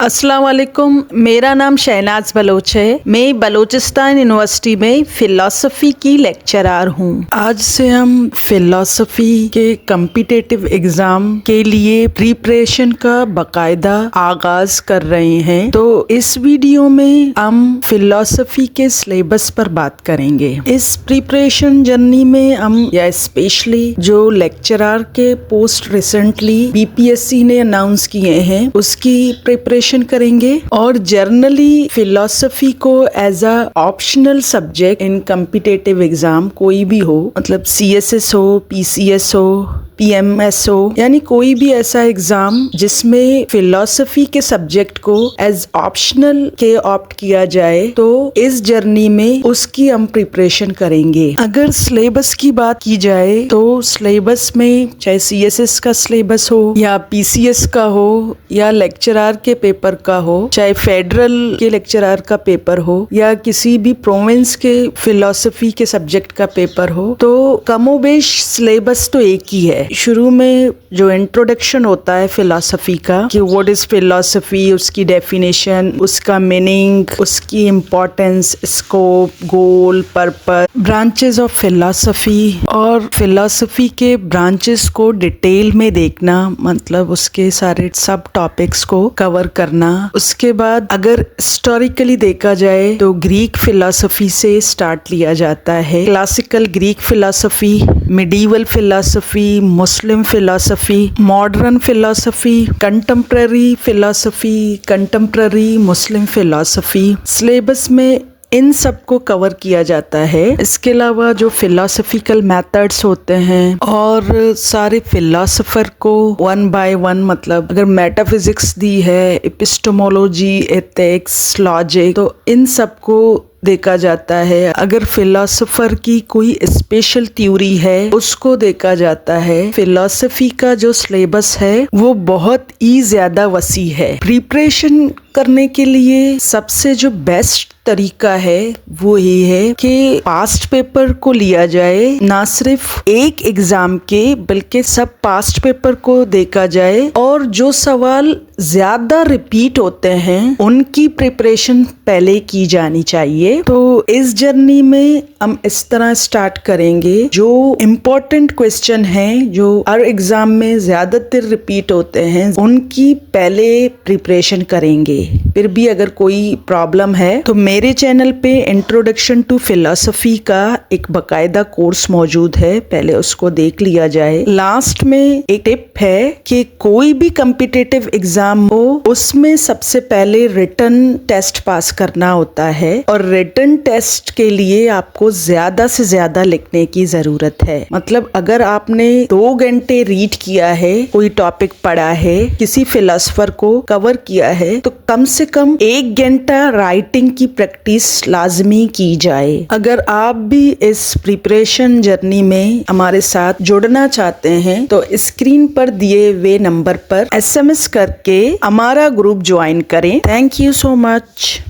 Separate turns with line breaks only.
अस्सलाम वालेकुम। मेरा नाम शहनाज बलोच है। मैं बलोचिस्तान यूनिवर्सिटी में फ़िलासफ़ी की लेक्चरार हूँ। आज से हम फ़िलासफ़ी के कम्पिटिटिव एग्ज़ाम के लिए प्रिपरेशन का बाकायदा आगाज़ कर रहे हैं। तो इस वीडियो में हम फ़िलासफ़ी के सिलेबस पर बात करेंगे। इस प्रिपरेशन जर्नी में हम या स्पेशली जो लेक्चरार के पोस्ट रिसेंटली BPSC ने अनाउंस किए हैं उसकी प्रिपरेशन करेंगे और जर्नली फिलॉसफी को as a optional subject in competitive exam कोई भी हो, मतलब CSS हो, PCS हो, PMS हो, यानी कोई भी ऐसा एग्जाम जिसमें फिलॉसफी के सब्जेक्ट को एज ऑप्शनल के ऑप्ट किया जाए, तो इस जर्नी में उसकी हम प्रिपरेशन करेंगे। अगर सिलेबस की बात की जाए तो सिलेबस में चाहे CSS का सिलेबस हो या PCS का हो या लेक्चरार के पेपर का हो, चाहे फेडरल के लेक्चरार का पेपर हो या किसी भी प्रोविंस के फिलॉसफी के सब्जेक्ट का पेपर हो, तो कमोबेश सिलेबस तो एक ही है। शुरू में जो इंट्रोडक्शन होता है फिलॉसफी का कि व्हाट इज फिलॉसफी, उसकी डेफिनेशन, उसका मीनिंग, उसकी importance, scope, goal, purpose, branches of philosophy और फिलॉसफी के ब्रांचेस को डिटेल में देखना, मतलब उसके सारे सब टॉपिक्स को कवर करना। उसके बाद अगर हिस्टोरिकली देखा जाए तो ग्रीक फिलॉसफी से स्टार्ट लिया जाता है। Classical Greek philosophy, medieval philosophy, Muslim philosophy, modern philosophy, contemporary philosophy, contemporary Muslim philosophy. Syllabus में इन सब को कवर किया जाता है। इसके अलावा जो फिलॉसफिकल मेथड्स होते हैं और सारे फिलॉसफर को वन बाय वन, मतलब अगर मेटाफिजिक्स दी है, एपिस्टेमोलॉजी, एथिक्स, लॉजिक, तो इन सब को देखा जाता है। अगर फिलॉसफर की कोई स्पेशल थ्योरी है उसको देखा जाता है। फिलॉसफी का जो सिलेबस है वो बहुत ही ज्यादा वसी है। प्रिपरेशन करने के लिए सबसे जो बेस्ट तरीका है वो ये है कि पास्ट पेपर को लिया जाए, ना सिर्फ एक एग्जाम के बल्कि सब पास्ट पेपर को देखा जाए और जो सवाल ज्यादा रिपीट होते हैं उनकी प्रिपरेशन पहले की जानी चाहिए। तो इस जर्नी में हम इस तरह स्टार्ट करेंगे। जो इम्पोर्टेंट क्वेश्चन हैं जो हर एग्जाम में ज्यादातर रिपीट होते हैं उनकी पहले प्रिपरेशन करेंगे। फिर भी अगर कोई प्रॉब्लम है तो मेरे चैनल पे इंट्रोडक्शन टू फिलॉसफी का एक बाकायदा कोर्स मौजूद है, पहले उसको देख लिया जाए। लास्ट में एक टिप है कि कोई भी कम्पिटिटिव एग्जाम हो उसमें सबसे पहले रिटन टेस्ट पास करना होता है और रिटन टेस्ट के लिए आपको ज्यादा से ज्यादा लिखने की जरूरत है। मतलब अगर आपने 2 घंटे रीड किया है, कोई टॉपिक पढ़ा है, किसी फिलॉसफर को कवर किया है, तो कम से कम 1 घंटा राइटिंग की प्रैक्टिस लाजमी की जाए। अगर आप भी इस प्रिपरेशन जर्नी में हमारे साथ जुड़ना चाहते हैं तो स्क्रीन पर दिए हुए नंबर पर SMS करके हमारा ग्रुप ज्वाइन करें। Thank you so much.